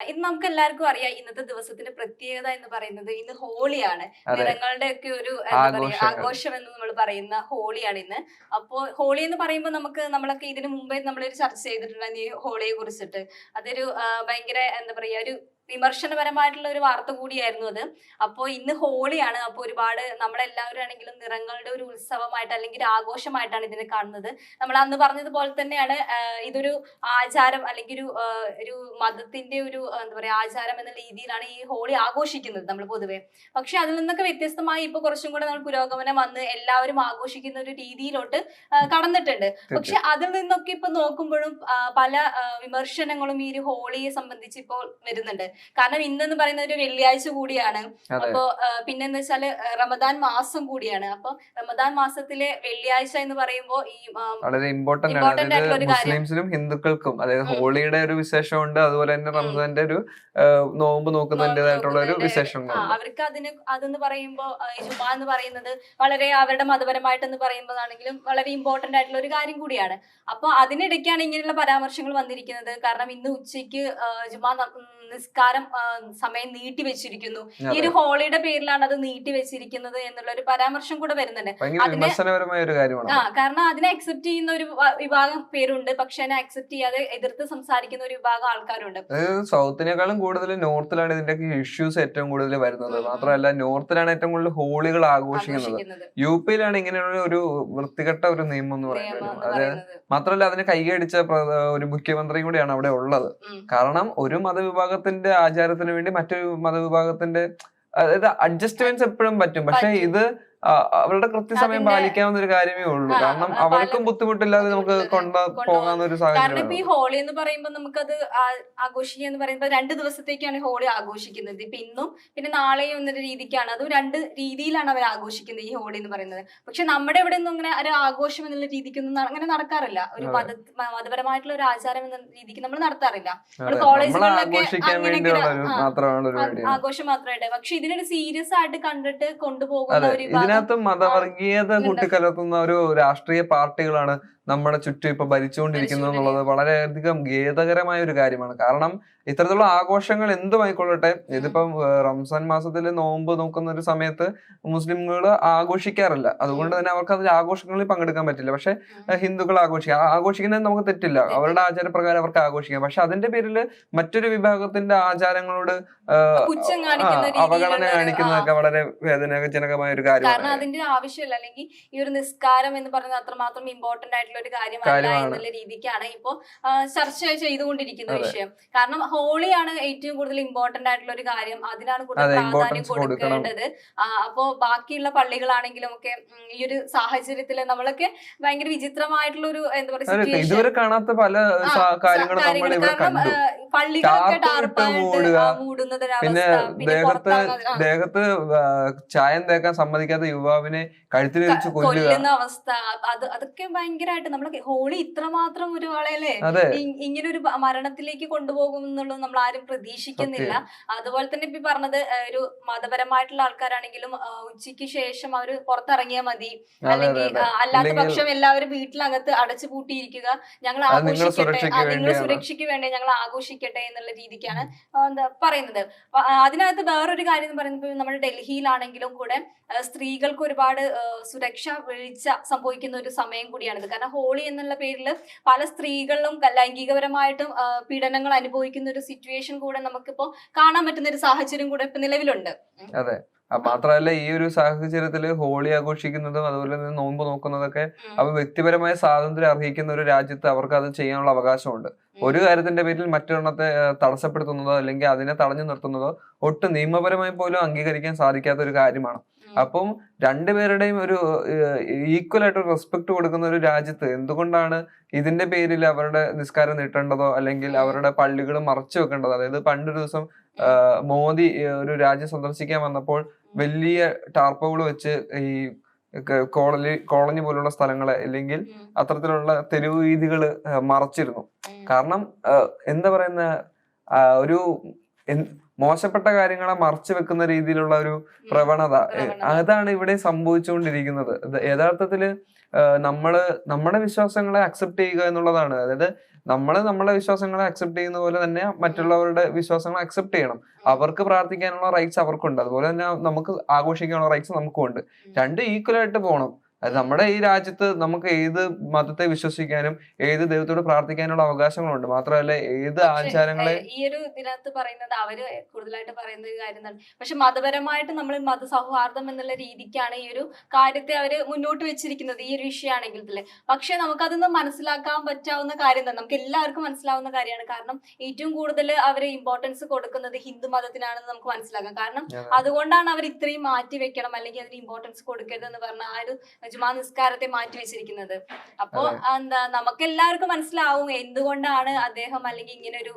ഇത് നമുക്ക് എല്ലാവർക്കും അറിയാം. ഇന്നത്തെ ദിവസത്തിന്റെ പ്രത്യേകത എന്ന് പറയുന്നത് ഇന്ന് ഹോളിയാണ്. അതെ. നിറങ്ങളുടെ ഒക്കെ ഒരു എന്താ പറയാ ആഘോഷങ്ങൾ. ആഘോഷം എന്ന് നമ്മൾ പറയുന്ന ഹോളിയാണ് ഇന്ന്. അപ്പോ ഹോളി എന്ന് പറയുമ്പോൾ നമ്മളൊക്കെ ഇതിനു മുമ്പേ നമ്മളൊരു ചർച്ച ചെയ്തിട്ടുണ്ടായിരുന്നു ഈ ഹോളിയെ കുറിച്ചിട്ട്. അതൊരു ഭയങ്കര എന്താ പറയാ ഒരു വിമർശനപരമായിട്ടുള്ള ഒരു വാർത്ത കൂടിയായിരുന്നു അത്. അപ്പോ ഇന്ന് ഹോളിയാണ്. അപ്പൊ ഒരുപാട് നമ്മളെല്ലാവരും ആണെങ്കിലും നിറങ്ങളുടെ ഒരു ഉത്സവമായിട്ട് അല്ലെങ്കിൽ ഒരു ആഘോഷമായിട്ടാണ് ഇതിനെ കാണുന്നത്. നമ്മൾ അന്ന് പറഞ്ഞതുപോലെ തന്നെയാണ് ഇതൊരു ആചാരം അല്ലെങ്കിൽ ഒരു മതത്തിന്റെ ഒരു എന്താ പറയാ ആചാരം എന്ന രീതിയിലാണ് ഈ ഹോളി ആഘോഷിക്കുന്നത് നമ്മൾ പൊതുവെ. പക്ഷെ അതിൽ നിന്നൊക്കെ വ്യത്യസ്തമായി ഇപ്പൊ കുറച്ചും കൂടെ നമ്മൾ പുരോഗമനം വന്ന് എല്ലാവരും ആഘോഷിക്കുന്ന ഒരു രീതിയിലോട്ട് കടന്നിട്ടുണ്ട്. പക്ഷെ തീർച്ചയായും. അതിൽ നിന്നൊക്കെ ഇപ്പൊ നോക്കുമ്പോഴും പല വിമർശനങ്ങളും ഈ ഒരു ഹോളിയെ സംബന്ധിച്ച് ഇപ്പോൾ വരുന്നുണ്ട്. കാരണം ഇന്നെന്ന് പറയുന്ന ഒരു വെള്ളിയാഴ്ച കൂടിയാണ്. അതെ. അപ്പൊ പിന്നെന്ന് വെച്ചാല് റമദാൻ മാസം കൂടിയാണ്. അപ്പൊ റമദാൻ മാസത്തിലെ വെള്ളിയാഴ്ച എന്ന് പറയുമ്പോ ഈ വളരെ ഇമ്പോർട്ടന്റ് ആണ്. ഇമ്പോർട്ടന്റ് അതായത് ആയിട്ടുള്ള ഒരു കാര്യം. മുസ്ലിംസിനും ഹിന്ദുക്കൾക്കും അതായത് ഉം, ഹോളിയുടെ ഒരു വിശേഷമുണ്ട്. അതുപോലെ തന്നെ ഉം. റംസാന്റെ ഒരു നോമ്പ് നോമ്പ് നോക്കുന്നതിൻ്റെതായിട്ടുള്ള ഒരു നോക്കുന്നതിന്റെ വിശേഷങ്ങളുണ്ട്. അവർക്ക് അതെന്ന് പറയുമ്പോ ഈ ജുമാ എന്ന് പറയുന്നത് വളരെ അവരുടെ മതപരമായിട്ടെന്ന് പറയുമ്പോഴാണെങ്കിലും വളരെ ഇമ്പോർട്ടന്റ് ആയിട്ടുള്ള ഒരു കാര്യം കൂടിയാണ്. അപ്പൊ അതിനിടയ്ക്കാണ് ഇങ്ങനെയുള്ള പരാമർശങ്ങൾ വന്നിരിക്കുന്നത്. കാരണം ഇന്ന് ഉച്ചയ്ക്ക് നിസ്കാരം സമയം നീട്ടി വെച്ചിരിക്കുന്നു. ഈ അതെ. ഒരു ഹോളിയുടെ പേരിലാണ് അത് നീട്ടി വെച്ചിരിക്കുന്നത് എന്നുള്ള ഒരു പരാമർശം കൂടെ വരുന്നുണ്ട്. ഭയങ്കര അതിനെ വിമർശനപരമായ ഒരു കാര്യമാണ്. കാരണം അതിനെ അക്സെപ്റ്റ് ചെയ്യുന്ന ഒരു വിഭാഗം പേരുണ്ട്. പക്ഷെ അതിനെ അക്സെപ്റ്റ് ചെയ്യാതെ എതിർത്ത് സംസാരിക്കുന്ന ഒരു വിഭാഗം ആൾക്കാരുണ്ട്. അതായത് സൗത്തിനേക്കാളും കൂടുതൽ നോർത്തിലാണ് ഇതിന്റെയൊക്കെ ഇഷ്യൂസ് ഏറ്റവും കൂടുതൽ വരുന്നത്. ഉം, ഉം. മാത്രമല്ല നോർത്തിലാണ് ഏറ്റവും കൂടുതൽ ഹോളികൾ ആഘോഷിക്കുന്നത്. ആഘോഷിക്കുന്നത് യു പിയിലാണ് ഇങ്ങനെയുള്ള ഒരു വൃത്തികെട്ട ഒരു നിയമം എന്ന് പറയുന്നത്. നിയമം എന്ന് അത് പറയുന്നത്. മാത്രമല്ല അതിനെ കൈയടിച്ച ഒരു മുഖ്യമന്ത്രി കൂടിയാണ് അവിടെ ഉള്ളത്. ഉം. കാരണം ഒരു മതവിഭാഗത്തിന്റെ ആചാരത്തിന് വേണ്ടി മറ്റൊരു മതവിഭാഗത്തിന്റെ അതായത് അഡ്ജസ്റ്റ്മെന്റ്സ് എപ്പോഴും പറ്റും. പക്ഷെ പറ്റും. ഇത് അവരുടെ കൃത്യസമയം അതിന്റെ പാലിക്കാവുന്ന ഒരു കാര്യമേ ഉള്ളൂ. കാരണം പല അവർക്കും ബുദ്ധിമുട്ടില്ലാതെ നമുക്ക് കൊണ്ടുപോകാൻ. പോകാവുന്ന ഒരു കാരണം സാഹചര്യം ഇപ്പൊ ഈ ഹോളി എന്ന് പറയുമ്പോൾ നമുക്കത് ആഘോഷിക്കുക എന്ന് പറയുമ്പോൾ 2 ദിവസത്തേക്കാണ് ഹോളി ആഘോഷിക്കുന്നത്. ഇപ്പൊ ഇന്നും പിന്നെ നാളെയും എന്നൊരു രീതിക്കാണ്. അതും 2 രീതിയിലാണ് അവർ ആഘോഷിക്കുന്നത് ഈ ഹോളി എന്ന് പറയുന്നത്. പക്ഷെ നമ്മുടെ ഇവിടെ ഒന്നും ഇങ്ങനെ ഒരു ആഘോഷം എന്നുള്ള രീതിക്കൊന്നും അങ്ങനെ നടക്കാറില്ല. ഒരു മതപരമായിട്ടുള്ള ഒരു ആചാരം എന്ന രീതിക്ക് നമ്മൾ നടത്താറില്ല. നമ്മൾ കോളേജുകളിലൊക്കെ ആഘോഷിക്കാൻ അങ്ങനെയൊക്കെ വേണ്ടിയുള്ള മാത്രമാണ് ഒരു പരിപാടിയാണ്. ആഘോഷം മാത്രമായിട്ട്. പക്ഷെ ഇതിനൊരു സീരിയസ് ആയിട്ട് കണ്ടിട്ട് കൊണ്ടുപോകുന്ന അതെ, ഒരു വിഭാഗം ഇതിനകത്ത് മതവർഗീയത ഉണ്ട്. കൂട്ടിക്കലർത്തുന്ന ഒരു രാഷ്ട്രീയ പാർട്ടികളാണ് നമ്മുടെ ചുറ്റും ഇപ്പൊ ഭരിച്ചുകൊണ്ടിരിക്കുന്നത് എന്നുള്ളത് വളരെയധികം ഖേദകരമായ ഒരു കാര്യമാണ്. കാരണം ഇത്തരത്തിലുള്ള ആഘോഷങ്ങൾ എന്തുമായിക്കൊള്ളട്ടെ, ഇതിപ്പം റംസാൻ മാസത്തില് നോമ്പ് നോക്കുന്ന ഒരു സമയത്ത് മുസ്ലിംകൾ ആഘോഷിക്കാറില്ല. അതുകൊണ്ട് തന്നെ അവർക്ക് അതിൽ ആഘോഷങ്ങളിൽ പങ്കെടുക്കാൻ പറ്റില്ല. പക്ഷെ ഹിന്ദുക്കൾ ആഘോഷിക്കുന്നത് നമുക്ക് തെറ്റില്ല. അവരുടെ ആചാരപ്രകാരം അവർക്ക് ആഘോഷിക്കാം. പക്ഷെ അതിന്റെ പേരിൽ മറ്റൊരു വിഭാഗത്തിന്റെ ആചാരങ്ങളോട് പുച്ഛം കാണിക്കുന്ന അവഗണന കാണിക്കുന്നതൊക്കെ വളരെ വേദനാജനകമായ ഒരു കാരണം കാര്യമാണ്. അതിന്റെ ആവശ്യമില്ല. അല്ലെങ്കിൽ ഈ ഒരു നിസ്കാരം എന്ന് പറയുന്നത് അത്രമാത്രം ഇമ്പോർട്ടന്റ് ആയിട്ടുള്ള ഒരു കാര്യമല്ല എന്നുള്ള രീതിക്കാണ് ഇപ്പോ ചർച്ച ചെയ്തുകൊണ്ടിരിക്കുന്ന വിഷയം. കാരണം ഹോളിയാണ് ഏറ്റവും കൂടുതൽ ഇമ്പോർട്ടന്റ് ആയിട്ടുള്ള ഒരു കാര്യം. അതിനാണ് കൂടുതൽ പ്രാധാന്യം കൊടുക്കേണ്ടത്. അപ്പോ ബാക്കിയുള്ള പള്ളികളാണെങ്കിലും ഒക്കെ ഈ ഒരു സാഹചര്യത്തില് നമ്മളൊക്കെ ഭയങ്കര വിചിത്രമായിട്ടുള്ള ഒരു എന്താ പറയുക ഇതുവരെ കാണാത്ത പല കാര്യങ്ങളും നമ്മൾ ഇവിടെ കണ്ടു. പള്ളികളൊക്കെ മൂടുന്നത്, പിന്നെ ദേഹത്ത് ചായം തേക്കാൻ സമ്മതിക്കാത്ത യുവാവിനെ കഴുത്തിൽ വെച്ച് കൊല്ലുന്ന അവസ്ഥ. അതൊക്കെ ഭയങ്കരമായിട്ട് നമ്മള് ഹോളി ഇത്രമാത്രം ഒരു ആളെയല്ലേ ഇങ്ങനെ ഒരു മരണത്തിലേക്ക് കൊണ്ടുപോകും എന്നുള്ളത് നമ്മൾ ആരും പ്രതീക്ഷിക്കുന്നില്ല. അതുപോലെ തന്നെ ഇപ്പൊ പറഞ്ഞത് ഒരു മതപരമായിട്ടുള്ള ആൾക്കാരാണെങ്കിലും ഉച്ചയ്ക്ക് ശേഷം അവര് പുറത്തിറങ്ങിയാൽ മതി, അല്ലെങ്കിൽ അല്ലാത്ത പക്ഷം എല്ലാവരും വീട്ടിലകത്ത് അടച്ചു പൂട്ടിയിരിക്കുക, ഞങ്ങൾ ആഘോഷിക്കട്ടെ, നിങ്ങളുടെ സുരക്ഷയ്ക്ക് വേണ്ടി ഞങ്ങൾ ആഘോഷിക്കട്ടെ എന്നുള്ള രീതിക്കാണ് എന്താ പറയുന്നത്. അതിനകത്ത് വേറൊരു കാര്യം എന്ന് പറയുന്നത് നമ്മുടെ ഡൽഹിയിലാണെങ്കിലും കൂടെ സ്ത്രീകൾക്ക് ഒരുപാട് സുരക്ഷ വീഴ്ച സംഭവിക്കുന്ന ഒരു സമയം കൂടിയാണിത്. കാരണം ഹോളി എന്നുള്ള പേരിൽ പല സ്ത്രീകളിലും ലൈംഗികപരമായിട്ടും പീഡനങ്ങൾ അനുഭവിക്കുന്ന ഒരു സിറ്റുവേഷൻ കൂടെ നമുക്കിപ്പോ കാണാൻ പറ്റുന്ന ഒരു സാഹചര്യം കൂടെ ഇപ്പൊ നിലവിലുണ്ട്. അതെ, മാത്രമല്ല ഈ ഒരു സാഹചര്യത്തില് ഹോളി ആഘോഷിക്കുന്നതും അതുപോലെ തന്നെ നോമ്പ് നോക്കുന്നതൊക്കെ അവ വ്യക്തിപരമായ സ്വാതന്ത്ര്യം അർഹിക്കുന്ന ഒരു രാജ്യത്ത് അവർക്ക് അത് ചെയ്യാനുള്ള അവകാശമുണ്ട്. ഒരു കാര്യത്തിന്റെ പേരിൽ മറ്റൊരെണ്ണത്തെ തടസ്സപ്പെടുത്തുന്നതോ അല്ലെങ്കിൽ അതിനെ തടഞ്ഞു നിർത്തുന്നതോ ഒട്ടും നിയമപരമായി പോലും അംഗീകരിക്കാൻ സാധിക്കാത്ത ഒരു കാര്യമാണ്. അപ്പം രണ്ടുപേരുടെയും ഒരു ഈക്വൽ ആയിട്ട് റെസ്പെക്ട് കൊടുക്കുന്ന ഒരു രാജ്യത്ത് എന്തുകൊണ്ടാണ് ഇതിന്റെ പേരിൽ അവരുടെ നിസ്കാരം നീട്ടേണ്ടതോ അല്ലെങ്കിൽ അവരുടെ പള്ളികൾ മറച്ചു വെക്കേണ്ടതോ? അതായത് പണ്ടൊരു ദിവസം മോദി ഒരു രാജ്യം സന്ദർശിക്കാൻ വന്നപ്പോൾ വലിയ ടാർപ്പുകൾ വെച്ച് ഈ കോളനി പോലുള്ള സ്ഥലങ്ങളെ അല്ലെങ്കിൽ അത്തരത്തിലുള്ള തെരുവ് വീഥികള് മറച്ചിരുന്നു. കാരണം എന്താ പറയുന്ന ഒരു മോശപ്പെട്ട കാര്യങ്ങളെ മറച്ചു വെക്കുന്ന രീതിയിലുള്ള ഒരു പ്രവണത അതാണ് ഇവിടെ സംഭവിച്ചുകൊണ്ടിരിക്കുന്നത്. യഥാർത്ഥത്തില് നമ്മുടെ വിശ്വാസങ്ങളെ അക്സെപ്റ്റ് ചെയ്യുക എന്നുള്ളതാണ്. അതായത് നമ്മളെ വിശ്വാസങ്ങളെ അക്സെപ്റ്റ് ചെയ്യുന്ന പോലെ തന്നെ മറ്റുള്ളവരുടെ വിശ്വാസങ്ങളെ അക്സെപ്റ്റ് ചെയ്യണം. അവർക്ക് പ്രാർത്ഥിക്കാനുള്ള റൈറ്റ്സ് അവർക്കുണ്ട്, അതുപോലെ തന്നെ നമുക്ക് ആഘോഷിക്കാനുള്ള റൈറ്റ്സ് നമുക്കും ഉണ്ട്. രണ്ട് ഈക്വൽ ആയിട്ട് പോകണം. അത് നമ്മുടെ ഈ രാജ്യത്ത് നമുക്ക് ഏത് മതത്തെ വിശ്വസിക്കാനും ഏത് ദൈവത്തോട് പ്രാർത്ഥിക്കാനുള്ള അവകാശങ്ങളുണ്ട്. മാത്രമല്ല ഏത് ആചാരങ്ങളെ ഈ ഒരു ഇതിനകത്ത് പറയുന്നത് അവര് കൂടുതലായിട്ട് പറയുന്ന ഒരു കാര്യം എന്താണ്, പക്ഷെ മതപരമായിട്ട് നമ്മൾ മതസൗഹാർദ്ദം എന്നുള്ള രീതിക്കാണ് ഈ ഒരു കാര്യത്തെ അവര് മുന്നോട്ട് വെച്ചിരിക്കുന്നത്, ഈ ഒരു വിഷയമാണെങ്കിൽ തന്നെ. പക്ഷെ നമുക്കതൊന്ന് മനസ്സിലാക്കാൻ പറ്റാവുന്ന കാര്യം തന്നെ, നമുക്ക് എല്ലാവർക്കും മനസ്സിലാവുന്ന കാര്യമാണ്. കാരണം ഏറ്റവും കൂടുതൽ അവര് ഇമ്പോർട്ടൻസ് കൊടുക്കുന്നത് ഹിന്ദു മതത്തിനാണെന്ന് നമുക്ക് മനസ്സിലാക്കാം. കാരണം അതുകൊണ്ടാണ് അവർ ഇത്രയും മാറ്റി വെക്കണം അല്ലെങ്കിൽ അതിന് ഇമ്പോർട്ടൻസ് കൊടുക്കരുത് എന്ന് പറഞ്ഞ ആ ഒരു ജുമാ നിസ്കാരത്തെ മാറ്റി വെച്ചിരിക്കുന്നത്. അപ്പോ എന്താ നമുക്ക് എല്ലാവർക്കും മനസ്സിലാവും എന്തുകൊണ്ടാണ് അദ്ദേഹം അല്ലെങ്കിൽ ഇങ്ങനെ ഒരു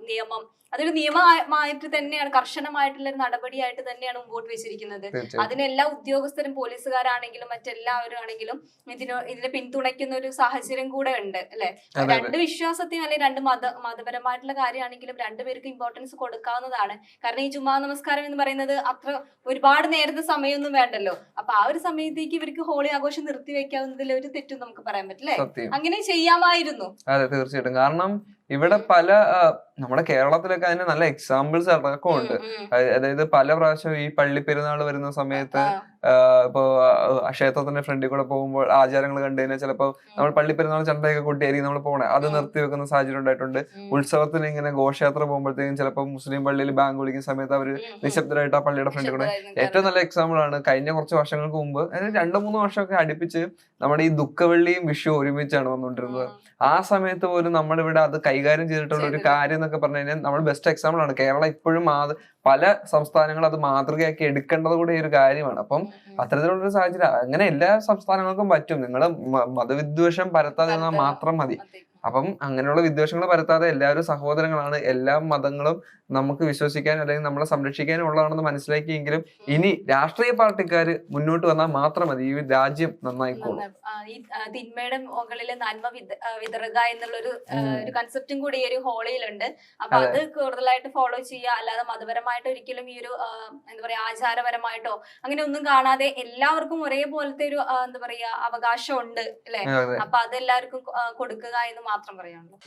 നിയമം, അതൊരു നിയമമായിട്ട് തന്നെയാണ്, കർശനമായിട്ടുള്ള ഒരു നടപടിയായിട്ട് തന്നെയാണ് മുമ്പോട്ട് വെച്ചിരിക്കുന്നത്. അതിനെല്ലാ ഉദ്യോഗസ്ഥരും പോലീസുകാരാണെങ്കിലും മറ്റെല്ലാവരും ആണെങ്കിലും ഇതിനെ പിന്തുണയ്ക്കുന്ന ഒരു സാഹചര്യം കൂടെ ഉണ്ട് അല്ലെ. രണ്ട് വിശ്വാസത്തെയും അല്ലെങ്കിൽ രണ്ട് മതപരമായിട്ടുള്ള കാര്യമാണെങ്കിലും രണ്ടുപേർക്കും ഇമ്പോർട്ടൻസ് കൊടുക്കാവുന്നതാണ്. കാരണം ഈ ജുമാ നമസ്കാരം എന്ന് പറയുന്നത് അത്ര ഒരുപാട് നേരത്തെ സമയമൊന്നും വേണ്ടല്ലോ. അപ്പൊ ആ ഒരു സമയത്തേക്ക് ഇവർക്ക് ഹോളി ആഘോഷം നിർത്തി വെക്കാവുന്നതിൽ ഒരു തെറ്റും നമുക്ക് പറയാൻ പറ്റില്ലേ. അങ്ങനെ ചെയ്യാമായിരുന്നു. അതെ, തീർച്ചയായിട്ടും. കാരണം ഇവിടെ നമ്മുടെ കേരളത്തിലൊക്കെ അതിന് നല്ല എക്സാമ്പിൾസ് അടക്കമുണ്ട്. അതായത് പല പ്രാവശ്യം ഈ പള്ളി പെരുന്നാൾ വരുന്ന സമയത്ത് ഇപ്പൊ ക്ഷേത്രത്തിന്റെ ഫ്രണ്ടിൽ കൂടെ പോകുമ്പോൾ ആചാരങ്ങൾ കണ്ടു കഴിഞ്ഞാൽ ചിലപ്പോ നമ്മൾ പള്ളി പെരുന്നാൾ ചണ്ടയൊക്കെ കൂട്ടിയായിരിക്കും നമ്മൾ പോണേ, അത് നിർത്തി വെക്കുന്ന സാഹചര്യം ഉണ്ടായിട്ടുണ്ട്. ഉത്സവത്തിന് ഇങ്ങനെ ഘോഷയാത്ര പോകുമ്പോഴത്തേക്കും ചിലപ്പോൾ മുസ്ലിം പള്ളിയിൽ ബാങ്ക് വിളിക്കുന്ന സമയത്ത് അവര് നിശബ്ദരായിട്ട് ആ പള്ളിയുടെ ഫ്രണ്ടിൽ കൂടെ. ഏറ്റവും നല്ല എക്സാമ്പിൾ ആണ് കഴിഞ്ഞ കുറച്ച് വർഷങ്ങൾക്ക് മുമ്പ്, അതായത് 2-3 വർഷമൊക്കെ അടുപ്പിച്ച് നമ്മുടെ ഈ ദുഃഖവെള്ളിയും വിഷു ഒരുമിച്ചാണ് വന്നുകൊണ്ടിരുന്നത്. ആ സമയത്ത് പോലും നമ്മളിവിടെ അത് കൈകാര്യം ചെയ്തിട്ടുള്ള ഒരു കാര്യം എന്നൊക്കെ പറഞ്ഞു കഴിഞ്ഞാൽ നമ്മൾ ബെസ്റ്റ് എക്സാമ്പിൾ ആണ്. കേരളം ഇപ്പോഴും പല സംസ്ഥാനങ്ങളും അത് മാതൃകയാക്കി എടുക്കേണ്ടത് കൂടെ ഈ ഒരു കാര്യമാണ്. അപ്പം അത്തരത്തിലുള്ളൊരു സാഹചര്യം അങ്ങനെ എല്ലാ സംസ്ഥാനങ്ങൾക്കും പറ്റും. നിങ്ങൾ മതവിദ്വേഷം പരത്താതെ മാത്രം മതി. അപ്പം അങ്ങനെയുള്ള വിദ്വേഷങ്ങൾ പരത്താതെ എല്ലാവരും സഹോദരങ്ങളാണ്, എല്ലാ മതങ്ങളും നമുക്ക് വിശ്വസിക്കാനും അല്ലെങ്കിൽ നമ്മളെ സംരക്ഷിക്കാനും ഉള്ളതാണെന്ന് മനസ്സിലാക്കിയെങ്കിലും ഇനി രാഷ്ട്രീയ പാർട്ടിക്കാര് മുന്നോട്ട് വന്നാൽ മാത്രം മതി ഈ രാജ്യം നന്നായിക്കോളും. ഈ തിന്മയുടെ മുകളിൽ നന്മ വിതറുക എന്നുള്ളൊരു കൺസെപ്റ്റും കൂടി ഈ ഒരു ഹോളിയിലുണ്ട്. അപ്പൊ അത് കൂടുതലായിട്ട് ഫോളോ ചെയ്യുക, അല്ലാതെ മതപരമായിട്ട് ഒരിക്കലും ഈ ഒരു എന്താ പറയാ ആചാരപരമായിട്ടോ അങ്ങനെ ഒന്നും കാണാതെ എല്ലാവർക്കും ഒരേപോലത്തെ ഒരു എന്താ പറയാ അവകാശം ഉണ്ട് അല്ലെ. അപ്പൊ അതെല്ലാവർക്കും കൊടുക്കുക എന്ന് മാത്രം പറയാനുള്ളൂ.